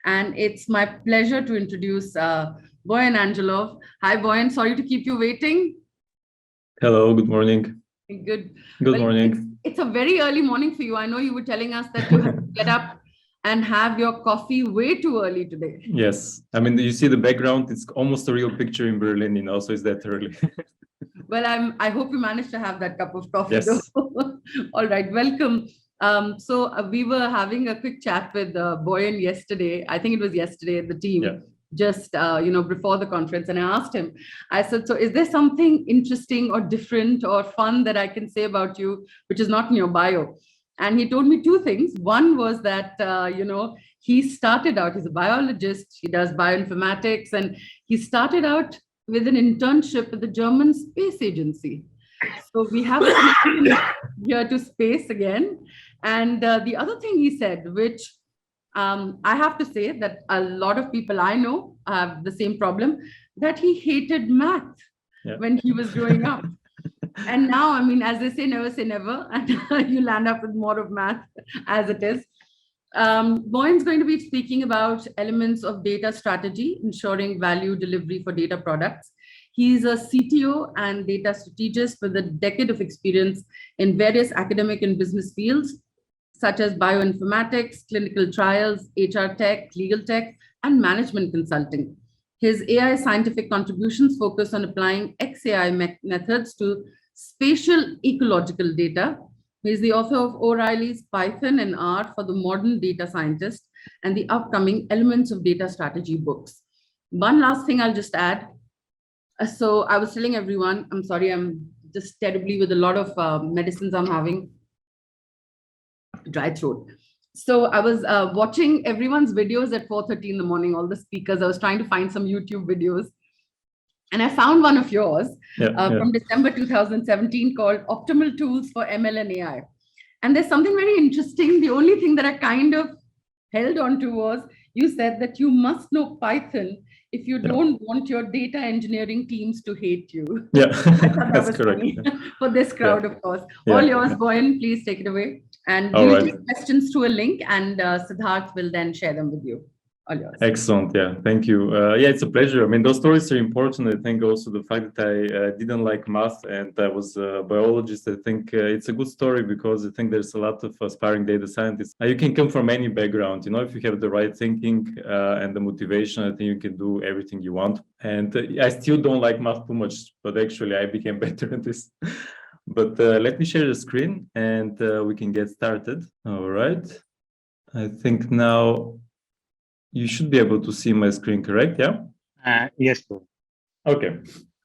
And it's my pleasure to introduce Boyan Angelov. Hi, Boyan. Sorry to keep you waiting. Hello, good morning. Good. Good Well, morning. it's a very early morning for you. I know you were telling us that you have to get up and have your coffee way too early today. Yes. I mean, you see the background, it's almost a real picture in Berlin, so it's that early. Well, I hope you managed to have that cup of coffee, Yes. though. All right, welcome. We were having a quick chat with Boyan yesterday. I think it was yesterday, the team. Yeah. Just before the conference, and I asked him, I said, so is there something interesting or different or fun that I can say about you which is not in your bio? And he told me two things. One was that he started out, he's a biologist, he does bioinformatics, and he started out with an internship at the German space agency. So we have a connection here to space again. And the other thing he said, which I have to say that a lot of people I know have the same problem, that he hated math when he was growing up. And now, I mean, as they say never, and you land up with more of math as it is. Boyan's going to be speaking about elements of data strategy, ensuring value delivery for data products. He's a CTO and data strategist with a decade of experience in various academic and business fields, such as bioinformatics, clinical trials, HR tech, legal tech, and management consulting. His AI scientific contributions focus on applying XAI methods to spatial ecological data. He is the author of O'Reilly's Python and R for the Modern Data Scientist and the upcoming Elements of Data Strategy books. One last thing I'll just add. So I was telling everyone, I'm sorry, I'm just terribly with a lot of medicines I'm having. Dry throat. So I was watching everyone's videos at 4:30 in the morning, all the speakers. I was trying to find some YouTube videos. And I found one of yours from December 2017 called Optimal Tools for ML and AI. And there's something very interesting. The only thing that I kind of held on to was you said that you must know Python if you don't want your data engineering teams to hate you. Yeah, that's correct. For this crowd, of course. All yours, Boyan, please take it away. And we will take questions through a link, and Siddharth will then share them with you. All yours. Excellent. Yeah, thank you. It's a pleasure. I mean, those stories are important. I think also the fact that I didn't like math and I was a biologist, I think it's a good story because I think there's a lot of aspiring data scientists. You can come from any background, if you have the right thinking and the motivation, I think you can do everything you want. And I still don't like math too much, but actually I became better at this. But let me share the screen and we can get started. All right. I think now you should be able to see my screen, correct? Yeah? Yes, sir. Okay.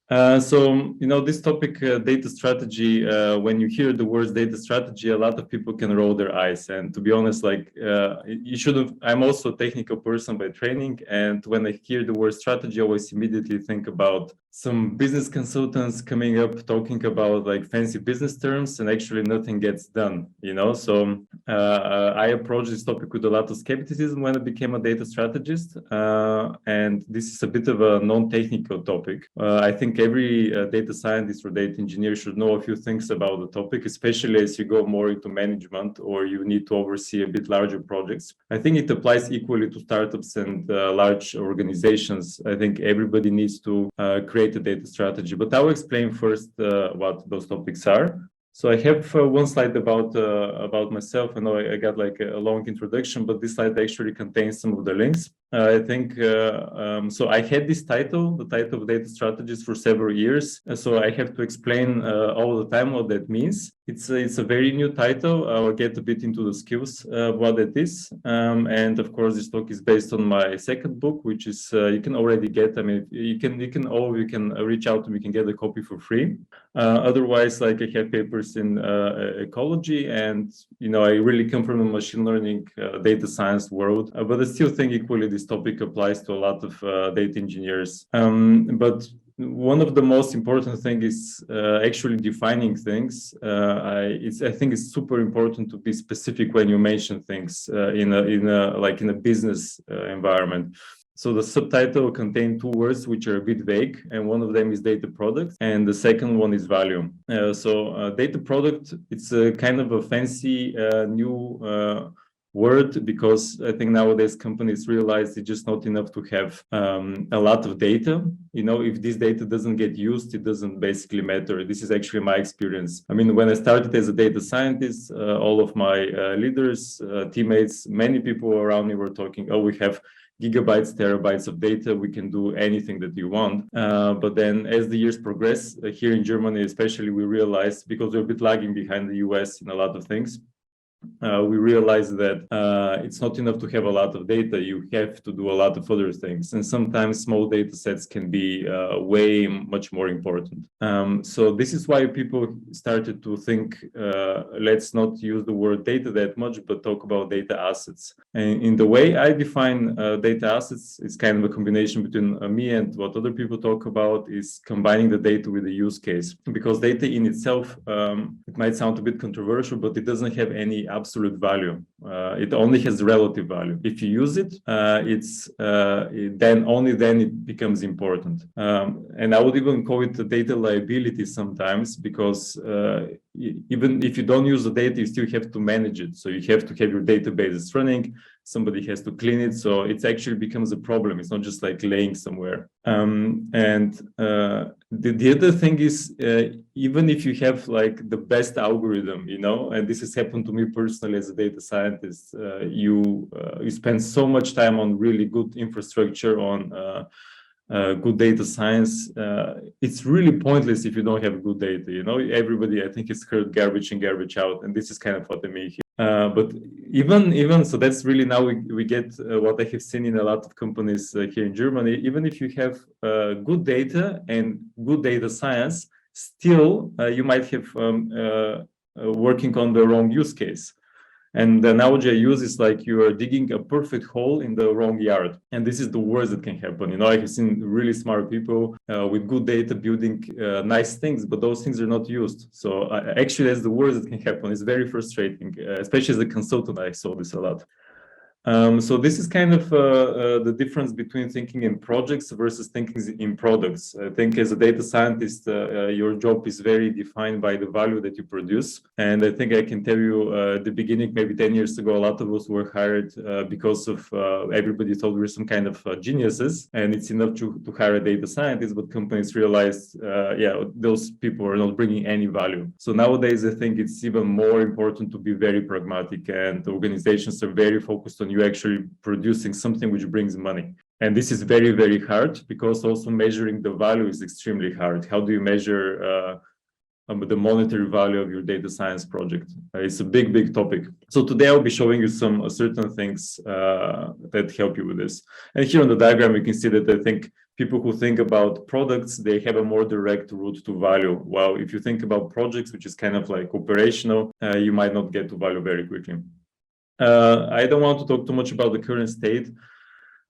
So, this topic, data strategy, when you hear the words data strategy, a lot of people can roll their eyes. And to be honest, you shouldn't, I'm also a technical person by training. And when I hear the word strategy, I always immediately think about some business consultants coming up, talking about fancy business terms, and actually nothing gets done, So I approached this topic with a lot of skepticism when I became a data strategist. And this is a bit of a non-technical topic. I think every data scientist or data engineer should know a few things about the topic, especially as you go more into management or you need to oversee a bit larger projects. I think it applies equally to startups and large organizations. I think everybody needs to create a data strategy, but I will explain first what those topics are. So I have one slide about myself. I know I got a long introduction, but this slide actually contains some of the links. I think, so I had this title, the title of data strategist, for several years. So I have to explain all the time what that means. It's a very new title. I'll get a bit into the skills of what it is. And of course, this talk is based on my second book, which is, you can already get, I mean, you can reach out to me, you can get a copy for free. Otherwise, I have papers in ecology, and I really come from a machine learning data science world, but I still think equally this topic applies to a lot of data engineers. But one of the most important things is actually defining things. I think it's super important to be specific when you mention things in a business environment. So the subtitle contains two words which are a bit vague, and one of them is data product, and the second one is value. So data product, it's a kind of a fancy new word, because I think nowadays companies realize it's just not enough to have a lot of data. If this data doesn't get used, it doesn't basically matter. This is actually my experience. I mean, when I started as a data scientist, all of my leaders, teammates, many people around me were talking, oh, we have gigabytes, terabytes of data, we can do anything that you want. But then as the years progress, here in Germany especially, we realized, because we're a bit lagging behind the US in a lot of things, we realized that it's not enough to have a lot of data. You have to do a lot of other things, and sometimes small data sets can be way much more important. So this is why people started to think, let's not use the word data that much, but talk about data assets. And in the way I define data assets, it's kind of a combination between me and what other people talk about, is combining the data with the use case. Because data in itself, it might sound a bit controversial, but it doesn't have any absolute value. It only has relative value. If you use it, only then it becomes important. And I would even call it a data liability sometimes, because even if you don't use the data, you still have to manage it. So you have to have your databases running. Somebody has to clean it. So it actually becomes a problem. It's not just like laying somewhere. The other thing is, even if you have like the best algorithm, and this has happened to me personally as a data scientist, you spend so much time on really good infrastructure, on good data science. It's really pointless if you don't have good data. Everybody, I think, has heard garbage in, garbage out, and this is kind of what I mean here. But even so, that's really now we get what I have seen in a lot of companies here in Germany. Even if you have good data and good data science, still you might have working on the wrong use case. And the analogy I use is like you are digging a perfect hole in the wrong yard. And this is the worst that can happen. I have seen really smart people with good data building nice things, but those things are not used. So actually, that's the worst that can happen. It's very frustrating, especially as a consultant. I saw this a lot. So this is kind of the difference between thinking in projects versus thinking in products. I think as a data scientist, your job is very defined by the value that you produce. And I think I can tell you at the beginning, maybe 10 years ago, a lot of us were hired because of everybody thought we were some kind of geniuses. And it's enough to hire a data scientist, but companies realized, those people are not bringing any value. So nowadays, I think it's even more important to be very pragmatic, and organizations are very focused on you actually producing something which brings money. And this is very, very hard, because also measuring the value is extremely hard. How do you measure the monetary value of your data science project? It's a big, big topic. So today I'll be showing you some certain things that help you with this. And here on the diagram, you can see that I think people who think about products, they have a more direct route to value. While if you think about projects, which is kind of like operational, you might not get to value very quickly. I don't want to talk too much about the current state,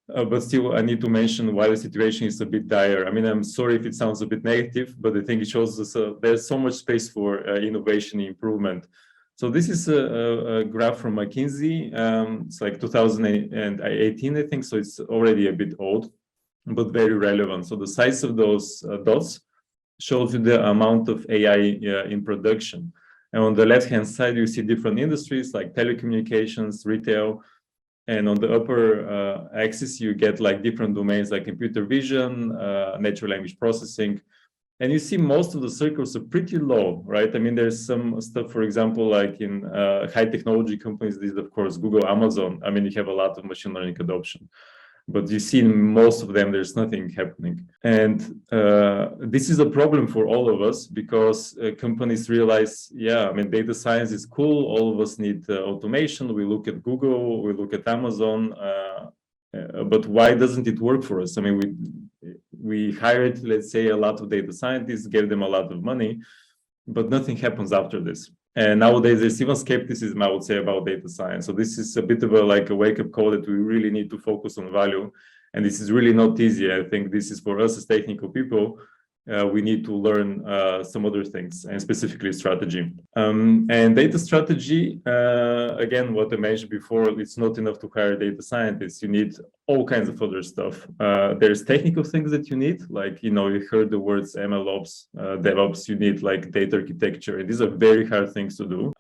but still I need to mention why the situation is a bit dire. I mean, I'm sorry if it sounds a bit negative, but I think it shows us there's so much space for innovation and improvement. So this is a graph from McKinsey. It's like 2018, I think, so it's already a bit old, but very relevant. So the size of those dots shows you the amount of AI in production. And on the left-hand side, you see different industries like telecommunications, retail. And on the upper axis, you get like different domains like computer vision, natural language processing. And you see most of the circles are pretty low, right? I mean, there's some stuff, for example, like in high technology companies, these, of course, Google, Amazon. I mean, you have a lot of machine learning adoption. But you see in most of them, there's nothing happening. And this is a problem for all of us, because companies realize, I mean, data science is cool. All of us need automation. We look at Google, we look at Amazon, but why doesn't it work for us? I mean, we hired, let's say, a lot of data scientists, gave them a lot of money, but nothing happens after this. And nowadays, there's even skepticism, I would say, about data science. So this is a bit of a wake-up call that we really need to focus on value. And this is really not easy. I think this is for us as technical people. We need to learn some other things, and specifically strategy. And data strategy, again, what I mentioned before, it's not enough to hire data scientists. You need all kinds of other stuff. There's technical things that you need, like, you heard the words MLOps, DevOps, you need like data architecture. And these are very hard things to do.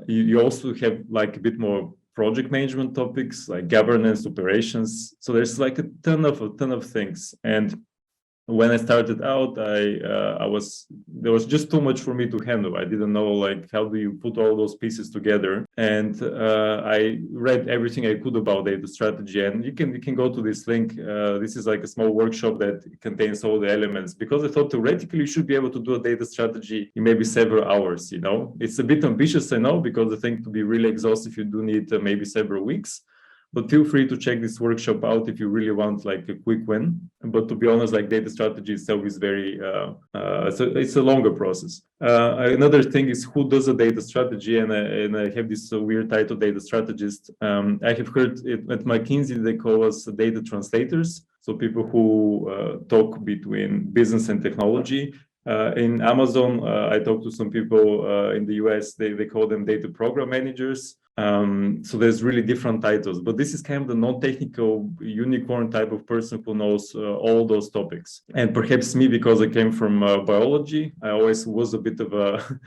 You also have like a bit more project management topics like governance, operations. So there's like a ton of things. And when I started out, there was just too much for me to handle. I didn't know like how do you put all those pieces together. And I read everything I could about data strategy. And you can go to this link. This is like a small workshop that contains all the elements, because I thought theoretically you should be able to do a data strategy in maybe several hours. It's a bit ambitious, I know, because I think to be really exhaustive you do need maybe several weeks. But feel free to check this workshop out if you really want like a quick win. But to be honest, like data strategy itself is very, it's a longer process. Another thing is who does a data strategy, and I have this weird title, data strategist. I have heard it at McKinsey, they call us data translators. So people who talk between business and technology. In Amazon, I talked to some people in the US, they call them data program managers. So there's really different titles, but this is kind of the non-technical unicorn type of person who knows all those topics. And perhaps me, because I came from biology, I always was a bit of a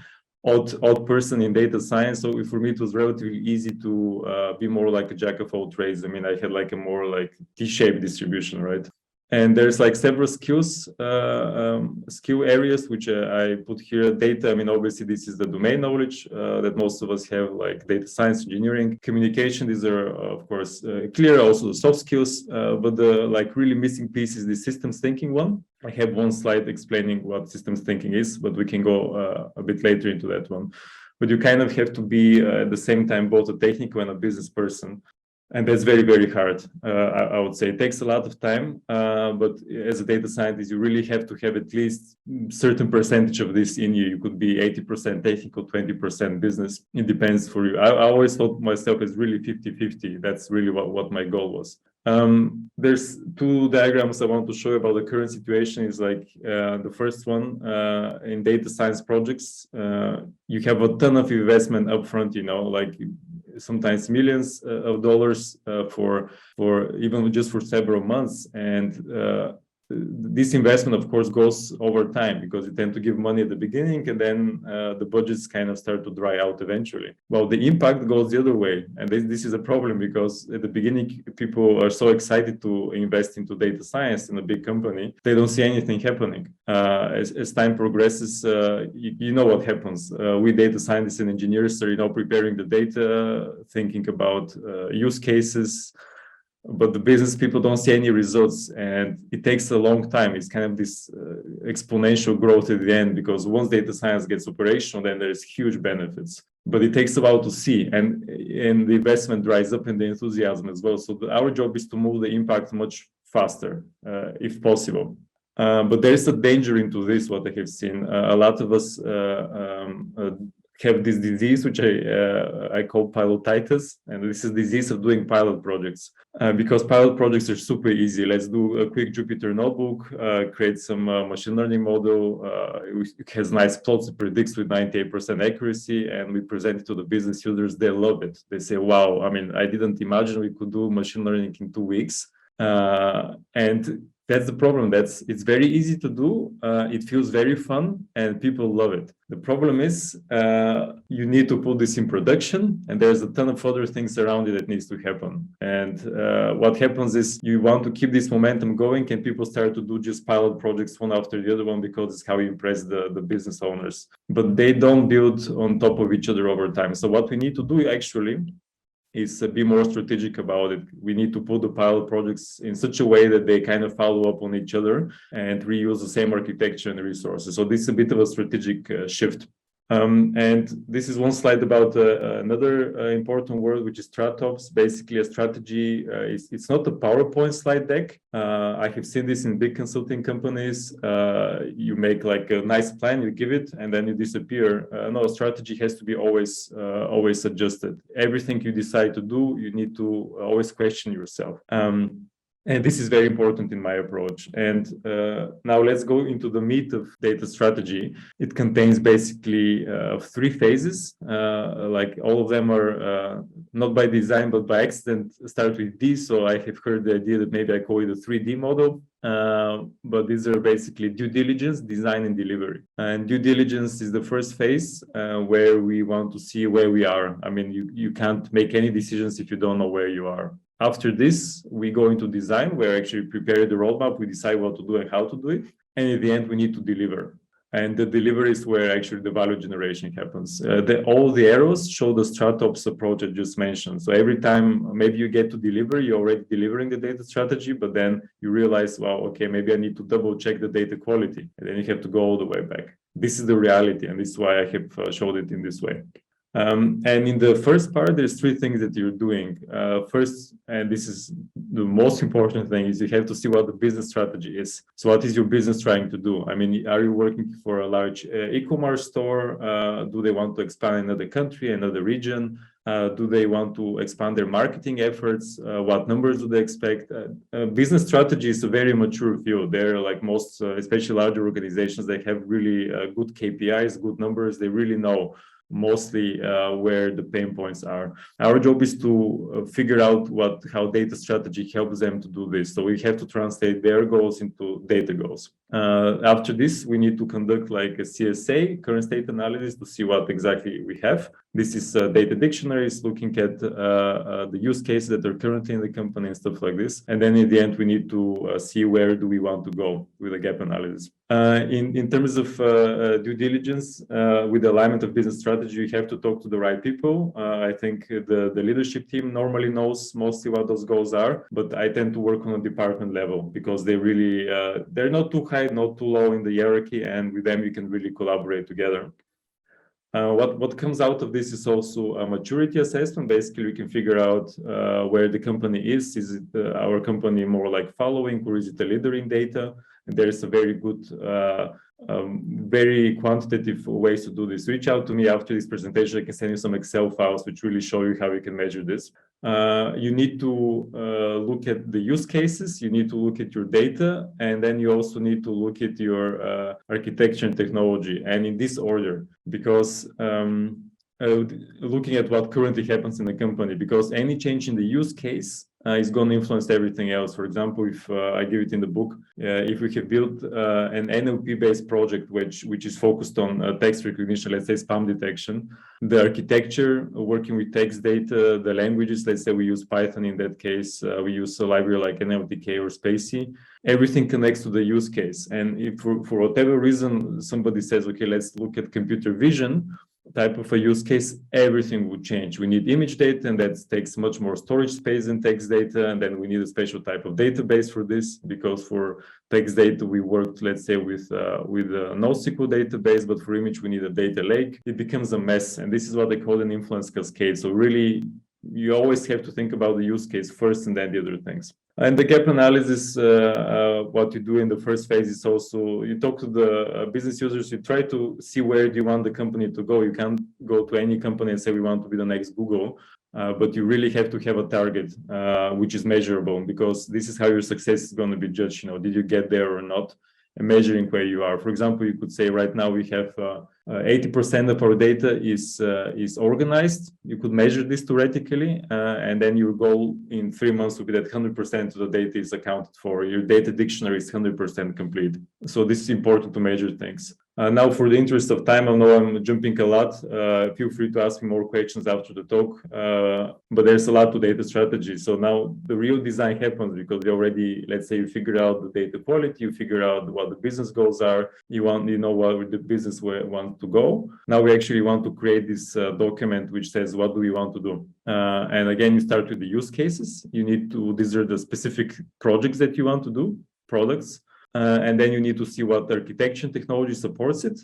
odd person in data science. So for me, it was relatively easy to be more like a jack of all trades. I mean, I had like a more like T-shaped distribution, right? And there's like several skill areas which I put here. Data, I mean, obviously this is the domain knowledge that most of us have, like data science, engineering, communication. These are of course clear. Also the soft skills, but the like really missing piece is the systems thinking one. I have one slide explaining what systems thinking is, but we can go a bit later into that one. But you kind of have to be at the same time both a technical and a business person. And that's very, very hard. I would say it takes a lot of time, but as a data scientist, you really have to have at least certain percentage of this in you. You could be 80% technical, 20% business. It depends for you. I always thought myself as really 50-50. That's really what my goal was. There's two diagrams I want to show you about the current situation. Is like the first one in data science projects, you have a ton of investment upfront, like sometimes millions of dollars for even just for several months. And this investment, of course, goes over time because you tend to give money at the beginning and then the budgets kind of start to dry out eventually. Well, the impact goes the other way. And this is a problem because at the beginning, people are so excited to invest into data science in a big company, they don't see anything happening. As time progresses, you know what happens. We data scientists and engineers are, preparing the data, thinking about use cases, but the business people don't see any results, and it takes a long time. It's kind of this exponential growth at the end, because once data science gets operational, then there's huge benefits, but it takes a while to see, and the investment dries up and the enthusiasm as well. So our job is to move the impact much faster, if possible. But there's a danger into this, what I have seen. A lot of us have this disease, which I call Pilotitis, and this is disease of doing pilot projects. Because pilot projects are super easy. Let's do a quick Jupyter notebook, create some machine learning model. It has nice plots, it predicts with 98% accuracy, and we present it to the business users. They love it. They say, wow, I mean, I didn't imagine we could do machine learning in 2 weeks. And that's the problem. It's very easy to do. It feels very fun and people love it. The problem is you need to put this in production, and there's a ton of other things around it that needs to happen. And what happens is you want to keep this momentum going, and people start to do just pilot projects one after the other one because it's how you impress the business owners. But they don't build on top of each other over time. So what we need to do actually is be more strategic about it. We need to put the pilot projects in such a way that they kind of follow up on each other and reuse the same architecture and resources. So this is a bit of a strategic shift. And this is one slide about another important word, which is StratOps. Basically, a strategy, it's not a PowerPoint slide deck. I have seen this in big consulting companies. You make like a nice plan, you give it, and then you disappear. No, strategy has to be always adjusted. Everything you decide to do, you need to always question yourself. And this is very important in my approach. And now let's go into the meat of data strategy. It contains basically 3 phases. Like all of them are not by design, but by accident start with D. So I have heard the idea that maybe I call it a 3D model. But these are basically due diligence, design, and delivery. And due diligence is the first phase where we want to see where we are. I mean, you can't make any decisions if you don't know where you are. After this, we go into design, where actually prepare the roadmap, we decide what to do and how to do it. And at the end, we need to deliver. And the delivery is where actually the value generation happens. All the arrows show the StratOps approach I just mentioned. So every time maybe you get to deliver, you're already delivering the data strategy, but then you realize, well, okay, maybe I need to double check the data quality. And then you have to go all the way back. This is the reality. And this is why I have showed it in this way. And in the first part, there's 3 things that you're doing. First, and this is the most important thing, is you have to see what the business strategy is. So what is your business trying to do? I mean, are you working for a large e-commerce store? Do they want to expand in another country, another region? Do they want to expand their marketing efforts? What numbers do they expect? Business strategy is a very mature field. They're like most, especially larger organizations, they have really good KPIs, good numbers. They really know mostly where the pain points are. Our job is to figure out how data strategy helps them to do this. So we have to translate their goals into data goals. After this, we need to conduct like a CSA, current state analysis, to see what exactly we have. This is data dictionaries, looking at the use cases that are currently in the company and stuff like this. And then in the end, we need to see where do we want to go with a gap analysis. In terms of due diligence, with the alignment of business strategy, you have to talk to the right people. I think the leadership team normally knows mostly what those goals are, but I tend to work on a department level because they really, they're not too high, not too low in the hierarchy, and with them you can really collaborate together. What comes out of this is also a maturity assessment. Basically, we can figure out where the company is. Is it our company more like following, or is it a leader in data? And there's a very good, very quantitative ways to do this. Reach out to me after this presentation. I can send you some Excel files which really show you how you can measure this. You need to look at the use cases, you need to look at your data, and then you also need to look at your architecture and technology, and in this order, because looking at what currently happens in the company, because any change in the use case is going to influence everything else. For example, if I give it in the book, if we have built an NLP-based project which is focused on text recognition, let's say spam detection, the architecture, working with text data, the languages, let's say we use Python in that case, we use a library like NLTK or Spacey, everything connects to the use case. And if for whatever reason somebody says, okay, let's look at computer vision type of a use case, everything would change. We need image data, and that takes much more storage space than text data. And then we need a special type of database for this, because for text data, we worked, let's say, with a NoSQL database, but for image, we need a data lake. It becomes a mess. And this is what they call an influence cascade. So really, you always have to think about the use case first and then the other things. And the gap analysis, what you do in the first phase is also, you talk to the business users, you try to see where do you want the company to go. You can't go to any company and say, we want to be the next Google, but you really have to have a target, which is measurable, because this is how your success is going to be judged. You know, did you get there or not? And measuring where you are. For example, you could say right now we have 80% of our data is organized. You could measure this theoretically, and then your goal in 3 months would be that 100% of the data is accounted for. Your data dictionary is 100% complete. So this is important to measure things. Now, for the interest of time, I know I'm jumping a lot. Feel free to ask me more questions after the talk, but there's a lot to data strategy. So now the real design happens because you already, let's say you figure out the data quality, you figure out what the business goals are, you know what the business wants to go. Now we actually want to create this document which says what do we want to do. And again, you start with the use cases. You need to, these are the specific projects that you want to do, products. And then you need to see what architecture technology supports it.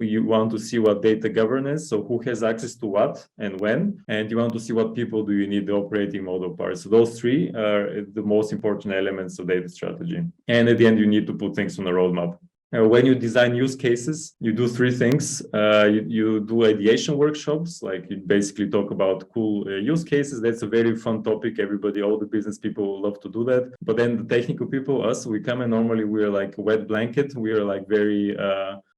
You want to see what data governance, so who has access to what and when. And you want to see what people do you need, the operating model part. So those 3 are the most important elements of data strategy. And at the end, you need to put things on a roadmap. when you design use cases, you do three things. You do ideation workshops, like you basically talk about cool use cases. That's a very fun topic. All the business people love to do that. But then the technical people, us, we come and normally we're like a wet blanket. We are like very,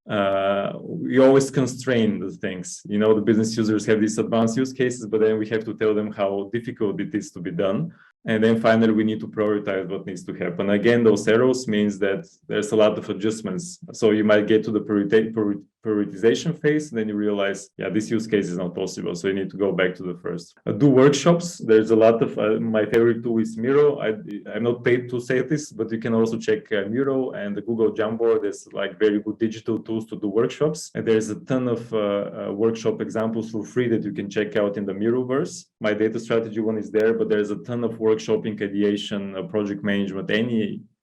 we always constrain the things. The business users have these advanced use cases, but then we have to tell them how difficult it is to be done. And then finally, we need to prioritize what needs to happen. Again, those arrows means that there's a lot of adjustments. So you might get to the prioritization phase, and then you realize, yeah, this use case is not possible. So you need to go back to the first. Do workshops. There's a lot of, my favorite tool is Miro. I'm not paid to say this, but you can also check Miro and the Google Jamboard. There's like very good digital tools to do workshops. And there's a ton of workshop examples for free that you can check out in the Miroverse. My data strategy one is there, but there's a ton of workshopping, ideation, project management,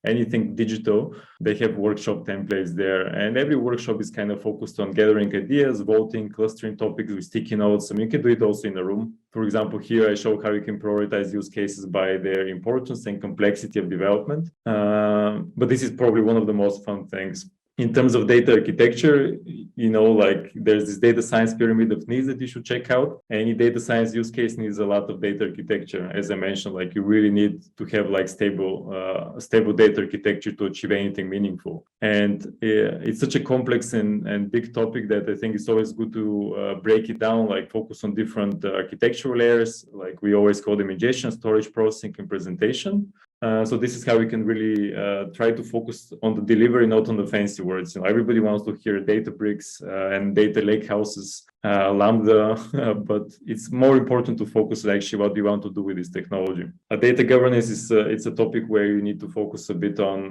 anything digital. They have workshop templates there, and every workshop is kind of focused on gathering ideas, voting, clustering topics with sticky notes. I mean, you can do it also in a room. For example, here I show how you can prioritize use cases by their importance and complexity of development. But this is probably one of the most fun things. In terms of data architecture, like there's this data science pyramid of needs that you should check out. Any data science use case needs a lot of data architecture. As I mentioned, like you really need to have like stable data architecture to achieve anything meaningful. And it's such a complex and big topic that I think it's always good to break it down, like focus on different architectural layers. Like we always call them ingestion, storage, processing, and presentation. So this is how we can really try to focus on the delivery, not on the fancy words. Everybody wants to hear Databricks and data lakehouses, Lambda, but it's more important to focus on actually what you want to do with this technology. Data governance is it's a topic where you need to focus a bit on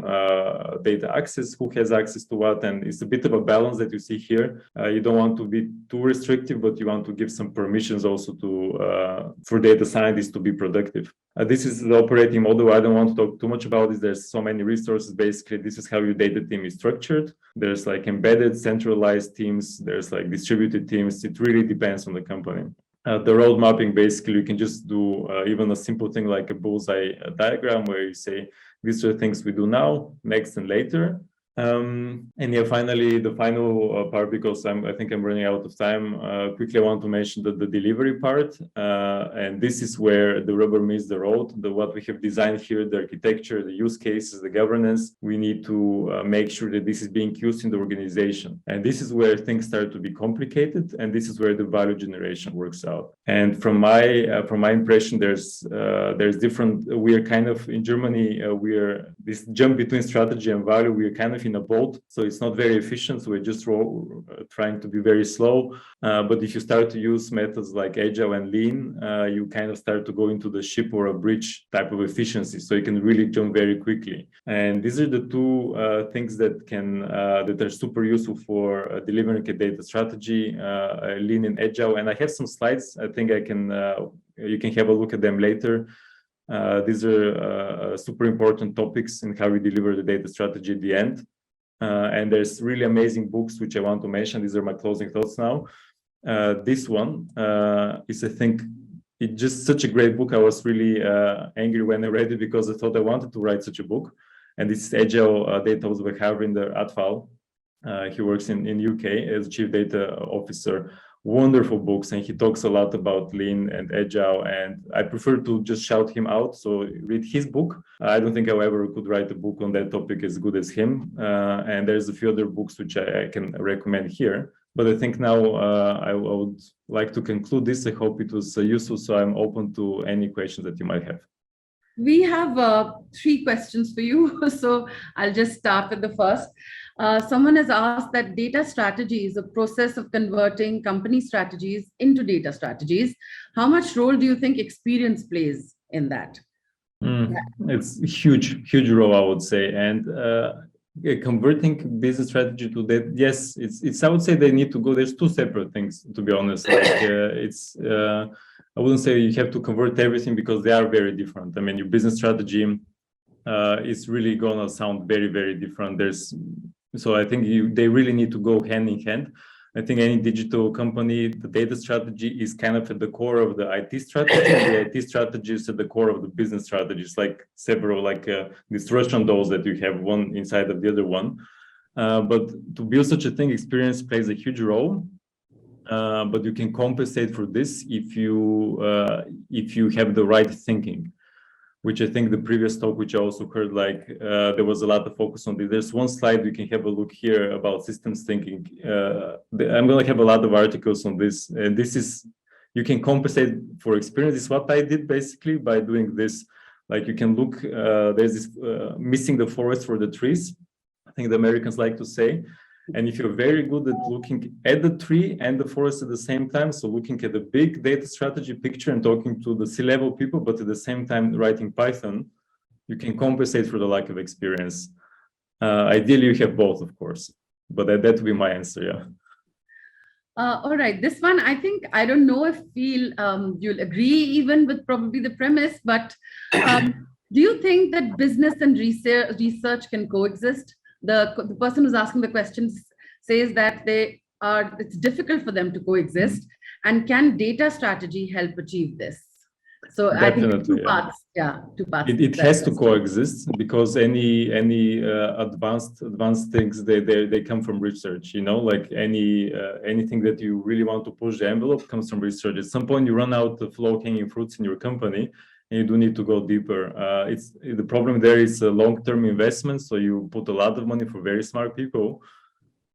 data access, who has access to what, and it's a bit of a balance that you see here. You don't want to be too restrictive, but you want to give some permissions also to for data scientists to be productive. This is the operating model. I don't want to talk too much about this. There's so many resources. Basically, this is how your data team is structured. There's like embedded, centralized teams. There's like distributed teams. It really depends on the company. The road mapping, basically, you can just do even a simple thing like a bullseye diagram where you say, these are the things we do now, next, and later. And yeah, finally, the final part, because I think I'm running out of time, quickly I want to mention the delivery part. And this is where the rubber meets the road. What we have designed here, the architecture, the use cases, the governance, we need to make sure that this is being used in the organization. And this is where things start to be complicated. And this is where the value generation works out. And from my impression, there's different, we are kind of in Germany, we are this jump between strategy and value, we are kind of in a boat, so it's not very efficient. So we're just trying to be very slow. But if you start to use methods like Agile and Lean, you kind of start to go into the ship or a bridge type of efficiency. So you can really jump very quickly. And these are the two things that that are super useful for delivering a data strategy, Lean and Agile. And I have some slides. I think I can. You can have a look at them later. These are super important topics in how we deliver the data strategy at the end. And there's really amazing books which I want to mention. These are my closing thoughts now. This one is, I think, it's just such a great book. I was really angry when I read it because I thought I wanted to write such a book. And this is Agile Data by Harvinder Atwal. He works in UK as Chief Data Officer. Wonderful books, and he talks a lot about Lean and Agile, and I prefer to just shout him out. So read his book. I don't think I ever could write a book on that topic as good as him. And there's a few other books which I can recommend here. But I think now I would like to conclude this. I hope it was useful. So I'm open to any questions that you might have. We have 3 questions for you. So I'll just start with the first. Someone has asked that data strategy is a process of converting company strategies into data strategies. How much role do you think experience plays in that? It's a huge role, I would say. And converting business strategy to that, yes, it's. I would say they need to go. There's 2 separate things, to be honest. Like I wouldn't say you have to convert everything because they are very different. I mean, your business strategy is really gonna sound very different. So I think they really need to go hand in hand. I think any digital company, the data strategy is kind of at the core of the IT strategy. The IT strategy is at the core of the business strategy. It's like several, like these Russian dolls that you have one inside of the other one. But to build such a thing, experience plays a huge role. But you can compensate for this if you have the right thinking, which I think the previous talk, which I also heard, like there was a lot of focus on this. There's one slide you can have a look here about systems thinking. I'm going to have a lot of articles on this. And this is, you can compensate for experience. This is what I did basically by doing this. Like you can look, there's this missing the forest for the trees. I think the Americans like to say. And if you're very good at looking at the tree and the forest at the same time, so looking at the big data strategy picture and talking to the C-level people, but at the same time writing Python, you can compensate for the lack of experience. Ideally, you have both, of course, but that would be my answer, yeah. All right, this one, I think, I don't know if you'll agree even with probably the premise, but do you think that business and research can coexist? The person who's asking the questions says that it's difficult for them to coexist, and can data strategy help achieve this? So definitely, I think two parts. It has to coexist, because any advanced things, they come from research. You know, like anything that you really want to push the envelope comes from research. At some point, you run out of low-hanging fruits in your company, and you do need to go deeper. The problem there is a long-term investment, so you put a lot of money for very smart people,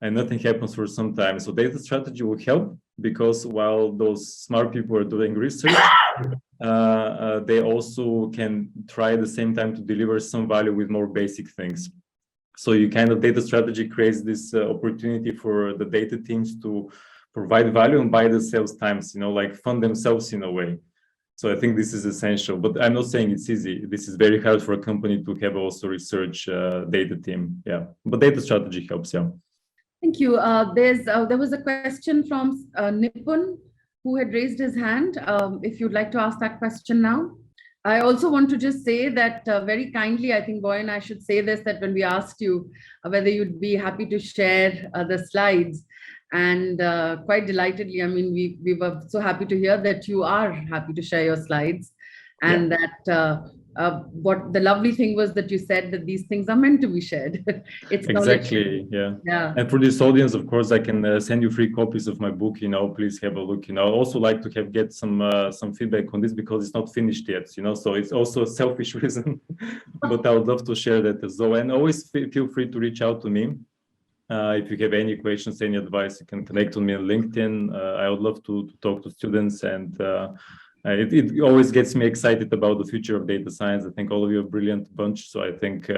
and nothing happens for some time. So data strategy will help, because while those smart people are doing research, they also can try at the same time to deliver some value with more basic things. So you kind of, data strategy creates this opportunity for the data teams to provide value and buy themselves times, you know, like fund themselves in a way. So I think this is essential, but I'm not saying it's easy. This is very hard for a company to have also research data team. Yeah, but data strategy helps. Yeah. Thank you. There was a question from Nipun, who had raised his hand. If you'd like to ask that question now. I also want to just say that very kindly, I think, Boyan, I should say this, that when we asked you whether you'd be happy to share the slides, and quite delightedly, I mean, we were so happy to hear that you are happy to share your slides, and that what the lovely thing was that you said that these things are meant to be shared. It's exactly, yeah. And for this audience, of course, I can send you free copies of my book. You know, please have a look. You know, I also like to get some feedback on this, because it's not finished yet. You know, so it's also a selfish reason, but I would love to share that as well. And always feel free to reach out to me. If you have any questions, any advice, you can connect with me on LinkedIn. I would love to talk to students, and it always gets me excited about the future of data science. I think all of you are a brilliant bunch, so I think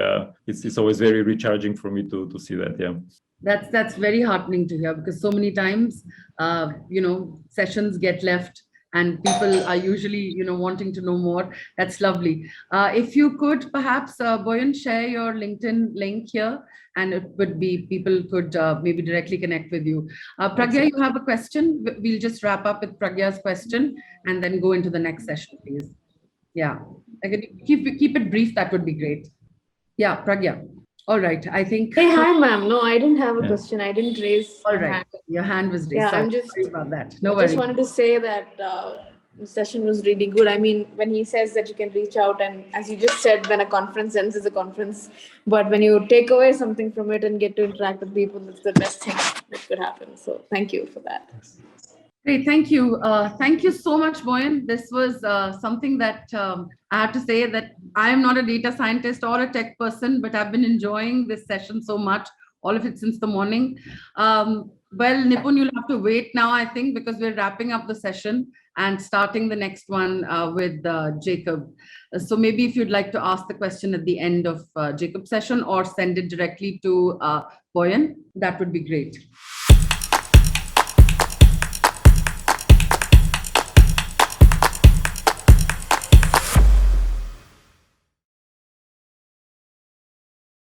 it's always very recharging for me to see that. Yeah, that's very heartening to hear, because so many times, you know, sessions get left, and people are usually, you know, wanting to know more. That's lovely. If you could perhaps, Boyan, share your LinkedIn link here, and it would be, people could maybe directly connect with you. Pragya, you have a question? We'll just wrap up with Pragya's question and then go into the next session, please. Yeah, I can keep it brief. That would be great. Yeah, Pragya. All right, I think. Hey, hi, ma'am. No, I didn't have a question. I didn't raise. All right, your hand was raised. Yeah, sorry. I'm just Sorry about that. No I worries. just wanted to say that the session was really good. I mean, when he says that you can reach out, and as you just said, when a conference ends, is a conference. But when you take away something from it and get to interact with people, it's the best thing that could happen. So thank you for that. Great, thank you. Thank you so much, Boyan. This was something that I have to say that I am not a data scientist or a tech person, but I've been enjoying this session so much, all of it since the morning. Well, Nipun, you'll have to wait now, I think, because we're wrapping up the session and starting the next one with Jacob. So maybe if you'd like to ask the question at the end of Jacob's session, or send it directly to Boyan, that would be great.